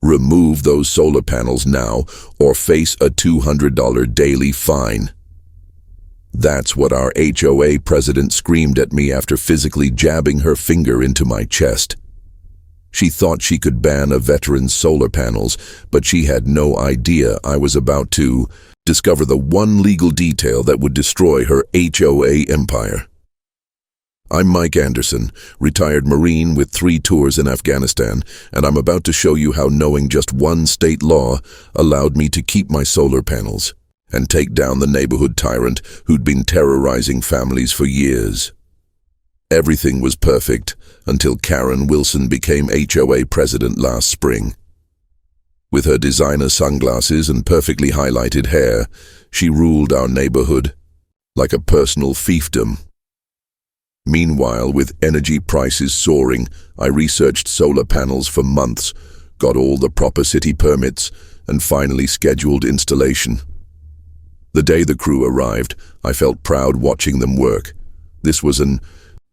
Remove those solar panels now or face a $200 daily fine. That's what our HOA president screamed at me after physically jabbing her finger into my chest. She thought she could ban a veteran's solar panels, but she had no idea I was about to discover the one legal detail that would destroy her HOA empire. I'm Mike Anderson, retired Marine with 3 tours in Afghanistan, and I'm about to show you how knowing just one state law allowed me to keep my solar panels and take down the neighborhood tyrant who'd been terrorizing families for years. Everything was perfect until Karen Wilson became HOA president last spring. With her designer sunglasses and perfectly highlighted hair, she ruled our neighborhood like a personal fiefdom. Meanwhile, with energy prices soaring, I researched solar panels for months, got all the proper city permits, and finally scheduled installation. The day the crew arrived, I felt proud watching them work. This was an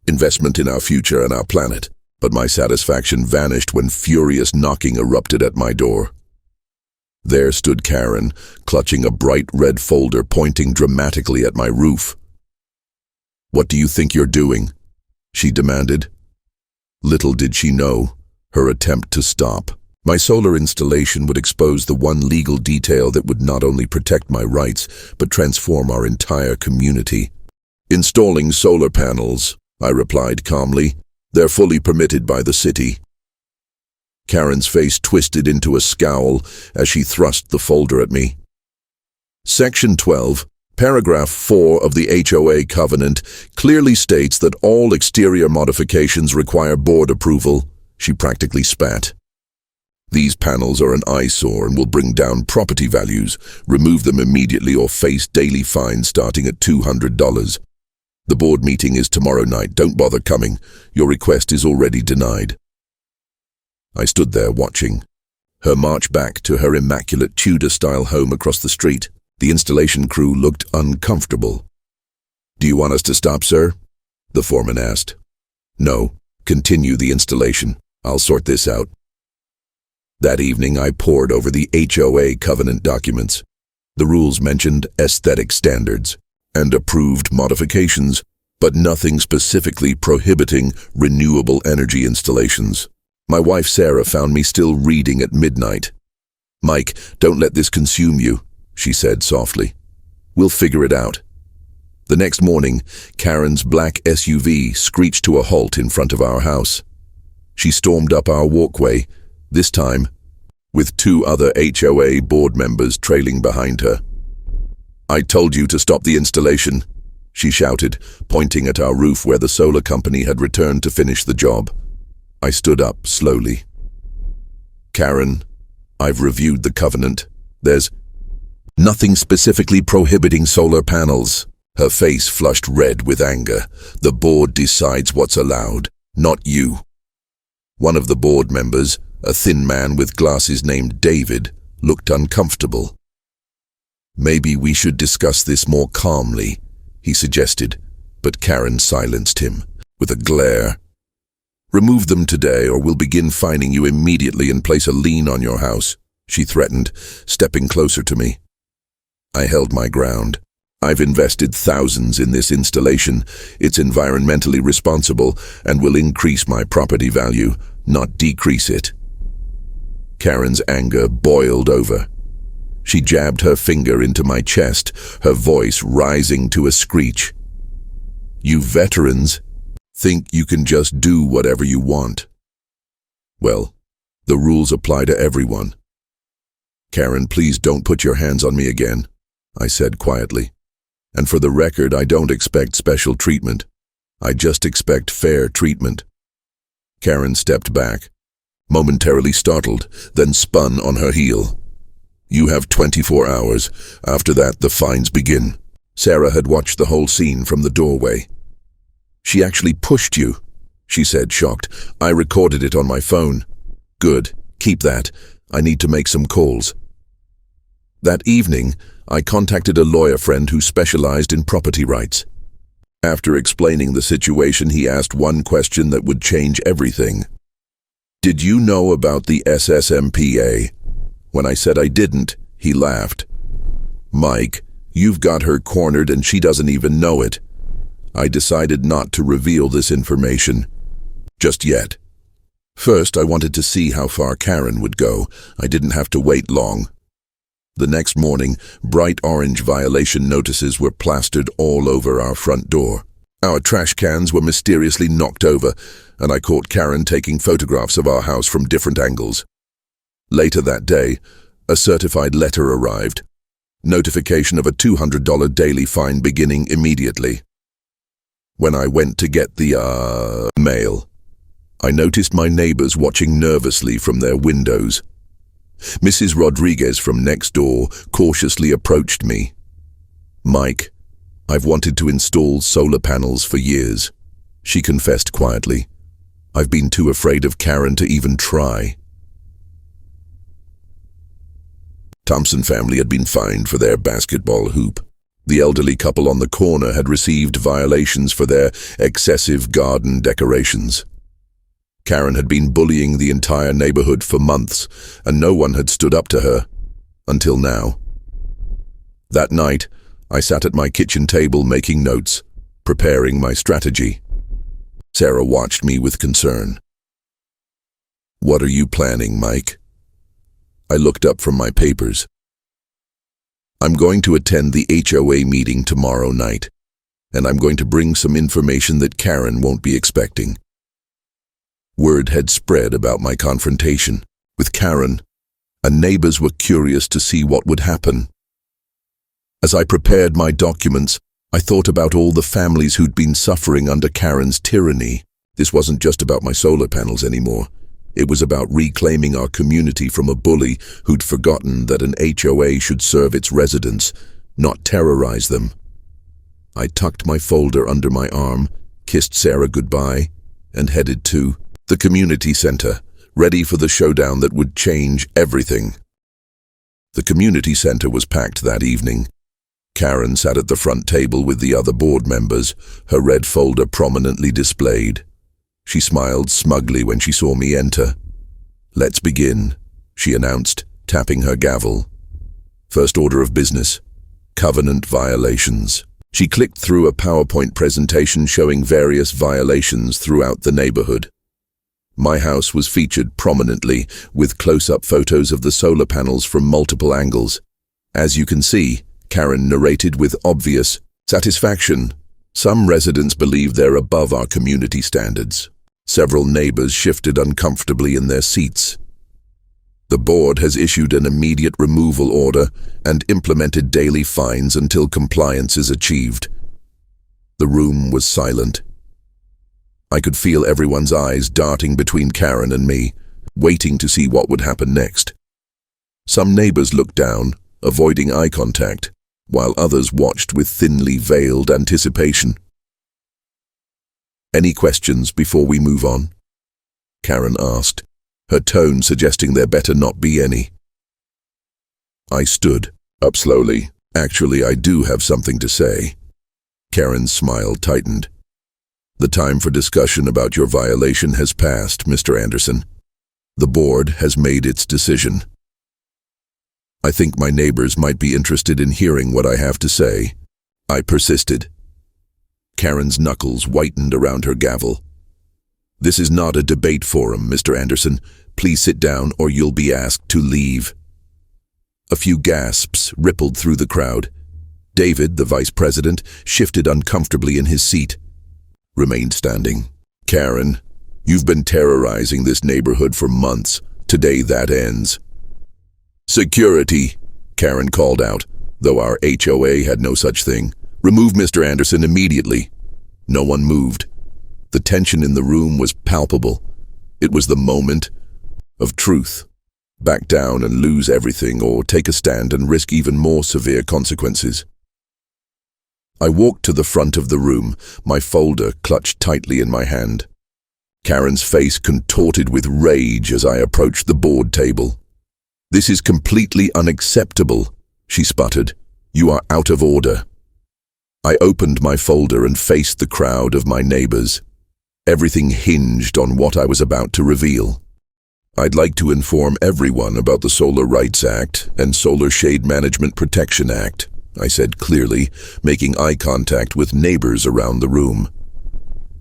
investment in our future and our planet, but my satisfaction vanished when furious knocking erupted at my door. There stood Karen, clutching a bright red folder pointing dramatically at my roof. "What do you think you're doing?" she demanded. Little did she know, her attempt to stop my solar installation would expose the one legal detail that would not only protect my rights, but transform our entire community. "Installing solar panels," I replied calmly. "They're fully permitted by the city." Karen's face twisted into a scowl as she thrust the folder at me. Section 12, Paragraph 4 of the HOA Covenant clearly states that all exterior modifications require board approval, she practically spat. "These panels are an eyesore and will bring down property values. Remove them immediately or face daily fines starting at $200. The board meeting is tomorrow night. Don't bother coming. Your request is already denied." I stood there watching her march back to her immaculate Tudor-style home across the street. The installation crew looked uncomfortable. "Do you want us to stop, sir?" the foreman asked. "No, continue the installation. I'll sort this out." That evening I pored over the HOA covenant documents. The rules mentioned aesthetic standards and approved modifications, but nothing specifically prohibiting renewable energy installations. My wife Sarah found me still reading at midnight. "Mike, don't let this consume you," she said softly. "We'll figure it out." The next morning, Karen's black SUV screeched to a halt in front of our house. She stormed up our walkway, this time with 2 other HOA board members trailing behind her. "I told you to stop the installation," she shouted, pointing at our roof where the solar company had returned to finish the job. I stood up slowly. "Karen, I've reviewed the covenant. There's nothing specifically prohibiting solar panels." Her face flushed red with anger. "The board decides what's allowed, not you." One of the board members, a thin man with glasses named David, looked uncomfortable. "Maybe we should discuss this more calmly," he suggested, but Karen silenced him with a glare. "Remove them today or we'll begin fining you immediately and place a lien on your house," she threatened, stepping closer to me. I held my ground. "I've invested thousands in this installation. It's environmentally responsible and will increase my property value, not decrease it." Karen's anger boiled over. She jabbed her finger into my chest, her voice rising to a screech. "You veterans think you can just do whatever you want. Well, the rules apply to everyone." "Karen, please don't put your hands on me again," I said quietly. "And for the record, I don't expect special treatment. I just expect fair treatment." Karen stepped back, momentarily startled, then spun on her heel. "You have 24 hours. After that, the fines begin." Sarah had watched the whole scene from the doorway. "She actually pushed you," she said, shocked. "I recorded it on my phone." "Good. Keep that. I need to make some calls." That evening, I contacted a lawyer friend who specialized in property rights. After explaining the situation, he asked one question that would change everything. Did you know about the SSMPA? When I said I didn't, he laughed. Mike, you've got her cornered and she doesn't even know it. I decided not to reveal this information. Just yet. First, I wanted to see how far Karen would go. I didn't have to wait long. The next morning, bright orange violation notices were plastered all over our front door. Our trash cans were mysteriously knocked over, and I caught Karen taking photographs of our house from different angles. Later that day, a certified letter arrived. Notification of a $200 daily fine beginning immediately. When I went to get the mail, I noticed my neighbors watching nervously from their windows. Mrs. Rodriguez from next door cautiously approached me. Mike, I've wanted to install solar panels for years. She confessed quietly. I've been too afraid of Karen to even try. Thompson family had been fined for their basketball hoop. The elderly couple on the corner had received violations for their excessive garden decorations. Karen had been bullying the entire neighborhood for months, and no one had stood up to her, until now. That night, I sat at my kitchen table making notes, preparing my strategy. Sarah watched me with concern. "What are you planning, Mike?" I looked up from my papers. "I'm going to attend the HOA meeting tomorrow night, and I'm going to bring some information that Karen won't be expecting." Word had spread about my confrontation with Karen, and neighbors were curious to see what would happen. As I prepared my documents, I thought about all the families who'd been suffering under Karen's tyranny. This wasn't just about my solar panels anymore. It was about reclaiming our community from a bully who'd forgotten that an HOA should serve its residents, not terrorize them. I tucked my folder under my arm, kissed Sarah goodbye, and headed to the community center, ready for the showdown that would change everything. The community center was packed that evening. Karen sat at the front table with the other board members, her red folder prominently displayed. She smiled smugly when she saw me enter. "Let's begin," she announced, tapping her gavel. "First order of business, covenant violations." She clicked through a PowerPoint presentation showing various violations throughout the neighborhood. My house was featured prominently, with close-up photos of the solar panels from multiple angles. As you can see, Karen narrated with obvious satisfaction. Some residents believe they're above our community standards. Several neighbors shifted uncomfortably in their seats. The board has issued an immediate removal order and implemented daily fines until compliance is achieved. The room was silent. I could feel everyone's eyes darting between Karen and me, waiting to see what would happen next. Some neighbors looked down, avoiding eye contact, while others watched with thinly veiled anticipation. "Any questions before we move on?" Karen asked, her tone suggesting there better not be any. I stood up slowly. "Actually, I do have something to say." Karen's smile tightened. "The time for discussion about your violation has passed, Mr. Anderson. The board has made its decision. I think my neighbors might be interested in hearing what I have to say." I persisted. Karen's knuckles whitened around her gavel. "This is not a debate forum, Mr. Anderson. Please sit down or you'll be asked to leave." A few gasps rippled through the crowd. David, the vice president, shifted uncomfortably in his seat, remained standing. "Karen, you've been terrorizing this neighborhood for months. Today that ends." "Security," Karen called out, though our HOA had no such thing. "Remove Mr. Anderson immediately." No one moved. The tension in the room was palpable. It was the moment of truth. Back down and lose everything, or take a stand and risk even more severe consequences. I walked to the front of the room, my folder clutched tightly in my hand. Karen's face contorted with rage as I approached the board table. "This is completely unacceptable," she sputtered. "You are out of order." I opened my folder and faced the crowd of my neighbors. Everything hinged on what I was about to reveal. I'd like to inform everyone about the Solar Rights Act and Solar Shade Management Protection Act, I said clearly, making eye contact with neighbors around the room.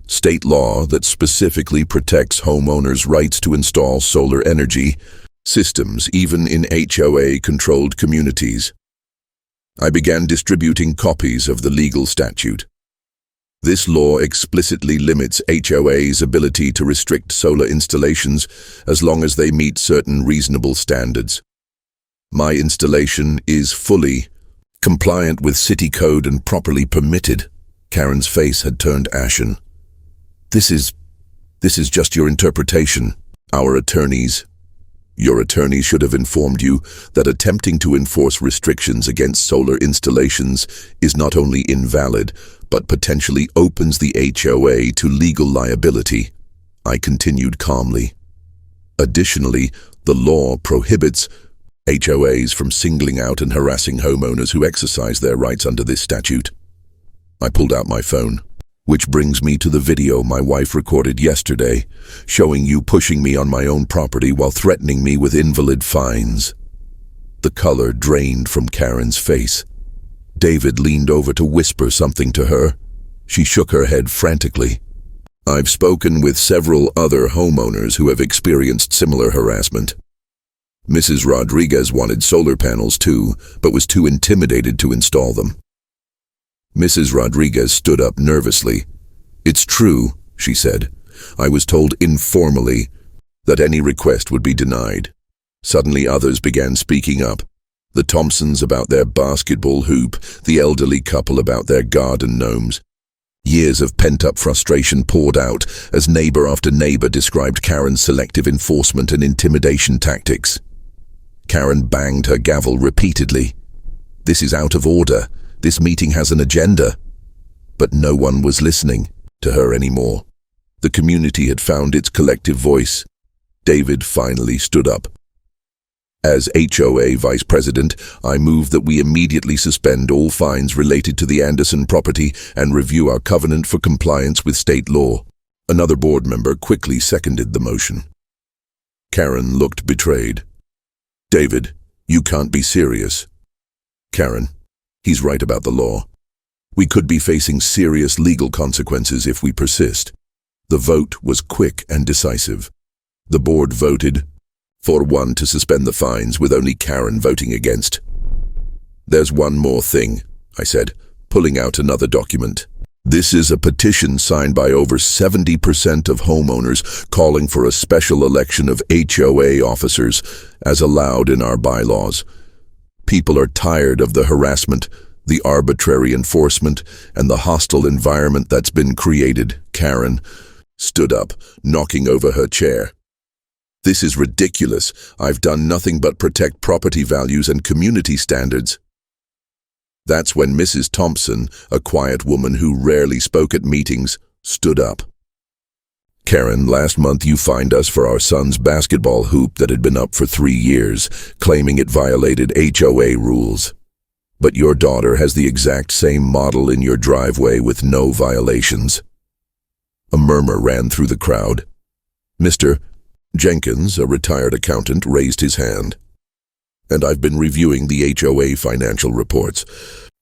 State law that specifically protects homeowners' rights to install solar energy systems, even in HOA-controlled communities. I began distributing copies of the legal statute. This law explicitly limits HOA's ability to restrict solar installations as long as they meet certain reasonable standards. My installation is fully compliant with city code and properly permitted. Karen's face had turned ashen. This is just your interpretation. Your attorney should have informed you that attempting to enforce restrictions against solar installations is not only invalid, but potentially opens the HOA to legal liability, I continued calmly. Additionally, the law prohibits HOAs from singling out and harassing homeowners who exercise their rights under this statute. I pulled out my phone. Which brings me to the video my wife recorded yesterday, showing you pushing me on my own property while threatening me with invalid fines. The color drained from Karen's face. David leaned over to whisper something to her. She shook her head frantically. I've spoken with several other homeowners who have experienced similar harassment. Mrs. Rodriguez wanted solar panels too, but was too intimidated to install them. Mrs. Rodriguez stood up nervously. It's true, she said. I was told informally that any request would be denied. Suddenly others began speaking up. The Thompsons about their basketball hoop, the elderly couple about their garden gnomes. Years of pent-up frustration poured out as neighbor after neighbor described Karen's selective enforcement and intimidation tactics. Karen banged her gavel repeatedly. This is out of order. This meeting has an agenda. But no one was listening to her anymore. The community had found its collective voice. David finally stood up. As HOA Vice President, I move that we immediately suspend all fines related to the Anderson property and review our covenant for compliance with state law. Another board member quickly seconded the motion. Karen looked betrayed. David, you can't be serious. Karen, he's right about the law. We could be facing serious legal consequences if we persist. The vote was quick and decisive. The board voted 4-1 to suspend the fines, with only Karen voting against. There's one more thing, I said, pulling out another document. This is a petition signed by over 70% of homeowners calling for a special election of HOA officers, as allowed in our bylaws. People are tired of the harassment, the arbitrary enforcement, and the hostile environment that's been created. Karen stood up, knocking over her chair. This is ridiculous. I've done nothing but protect property values and community standards. That's when Mrs. Thompson, a quiet woman who rarely spoke at meetings, stood up. Karen, last month you fined us for our son's basketball hoop that had been up for 3 years, claiming it violated HOA rules. But your daughter has the exact same model in your driveway with no violations. A murmur ran through the crowd. Mr. Jenkins, a retired accountant, raised his hand. And I've been reviewing the HOA financial reports.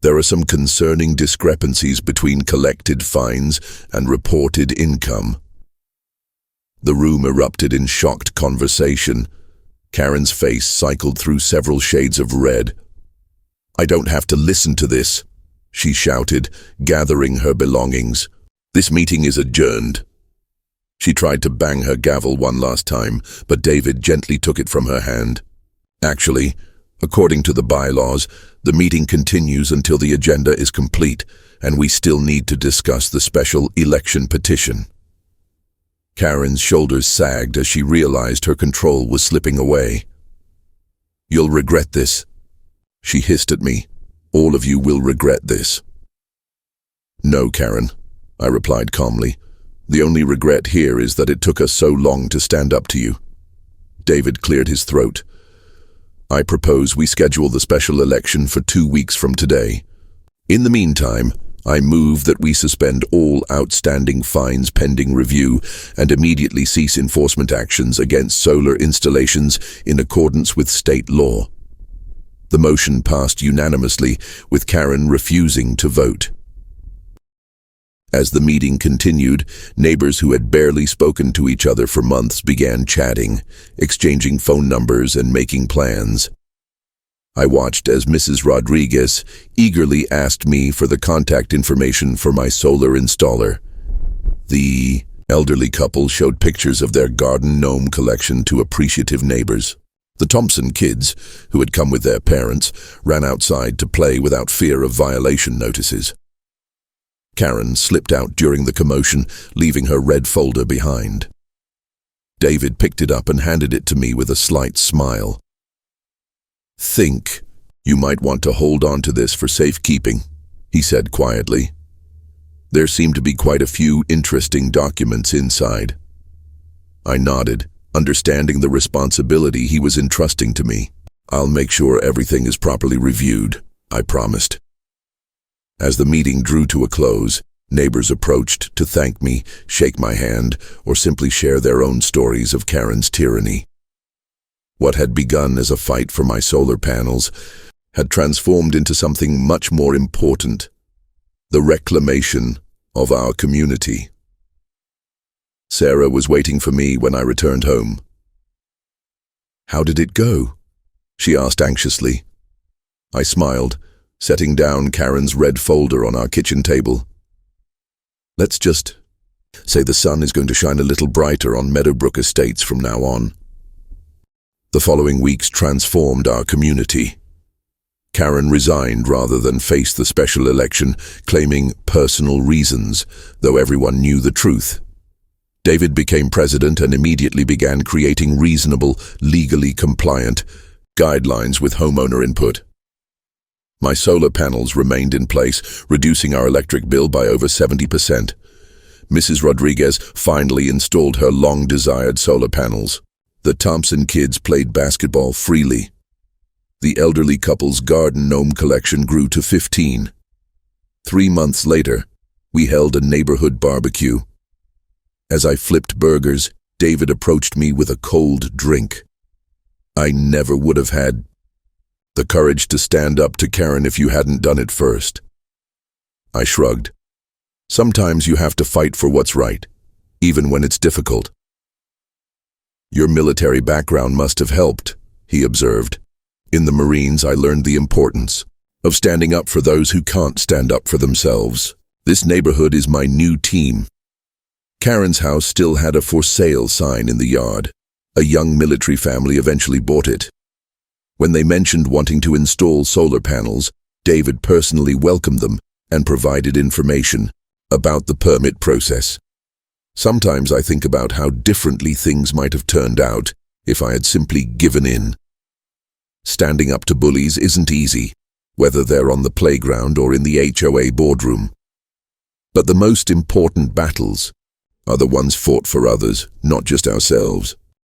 There are some concerning discrepancies between collected fines and reported income. The room erupted in shocked conversation. Karen's face cycled through several shades of red. I don't have to listen to this, she shouted, gathering her belongings. This meeting is adjourned. She tried to bang her gavel one last time, but David gently took it from her hand. Actually, according to the bylaws, the meeting continues until the agenda is complete, and we still need to discuss the special election petition. Karen's shoulders sagged as she realized her control was slipping away. You'll regret this, she hissed at me. All of you will regret this. No, Karen, I replied calmly. The only regret here is that it took us so long to stand up to you. David cleared his throat. I propose we schedule the special election for 2 weeks from today. In the meantime, I move that we suspend all outstanding fines pending review and immediately cease enforcement actions against solar installations in accordance with state law. The motion passed unanimously, with Karen refusing to vote. As the meeting continued, neighbors who had barely spoken to each other for months began chatting, exchanging phone numbers and making plans. I watched as Mrs. Rodriguez eagerly asked me for the contact information for my solar installer. The elderly couple showed pictures of their garden gnome collection to appreciative neighbors. The Thompson kids, who had come with their parents, ran outside to play without fear of violation notices. Karen slipped out during the commotion, leaving her red folder behind. David picked it up and handed it to me with a slight smile. "Think you might want to hold on to this for safekeeping," he said quietly. There seemed to be quite a few interesting documents inside. I nodded, understanding the responsibility he was entrusting to me. "I'll make sure everything is properly reviewed," I promised. As the meeting drew to a close, neighbors approached to thank me, shake my hand, or simply share their own stories of Karen's tyranny. What had begun as a fight for my solar panels had transformed into something much more important: the reclamation of our community. Sarah was waiting for me when I returned home. "How did it go?" she asked anxiously. I smiled, setting down Karen's red folder on our kitchen table. "Let's just say the sun is going to shine a little brighter on Meadowbrook Estates from now on." The following weeks transformed our community. Karen resigned rather than face the special election, claiming personal reasons, though everyone knew the truth. David became president and immediately began creating reasonable, legally compliant guidelines with homeowner input. My solar panels remained in place, reducing our electric bill by over 70%. Mrs. Rodriguez finally installed her long-desired solar panels. The Thompson kids played basketball freely. The elderly couple's garden gnome collection grew to 15. 3 months later, we held a neighborhood barbecue. As I flipped burgers, David approached me with a cold drink. "I never would have had the courage to stand up to Karen if you hadn't done it first." I shrugged. "Sometimes you have to fight for what's right, even when it's difficult." "Your military background must have helped," he observed. "In the Marines, I learned the importance of standing up for those who can't stand up for themselves. This neighborhood is my new team." Karen's house still had a "for sale" sign in the yard. A young military family eventually bought it. When they mentioned wanting to install solar panels, David personally welcomed them and provided information about the permit process. Sometimes I think about how differently things might have turned out if I had simply given in. Standing up to bullies isn't easy, whether they're on the playground or in the HOA boardroom. But the most important battles are the ones fought for others, not just ourselves.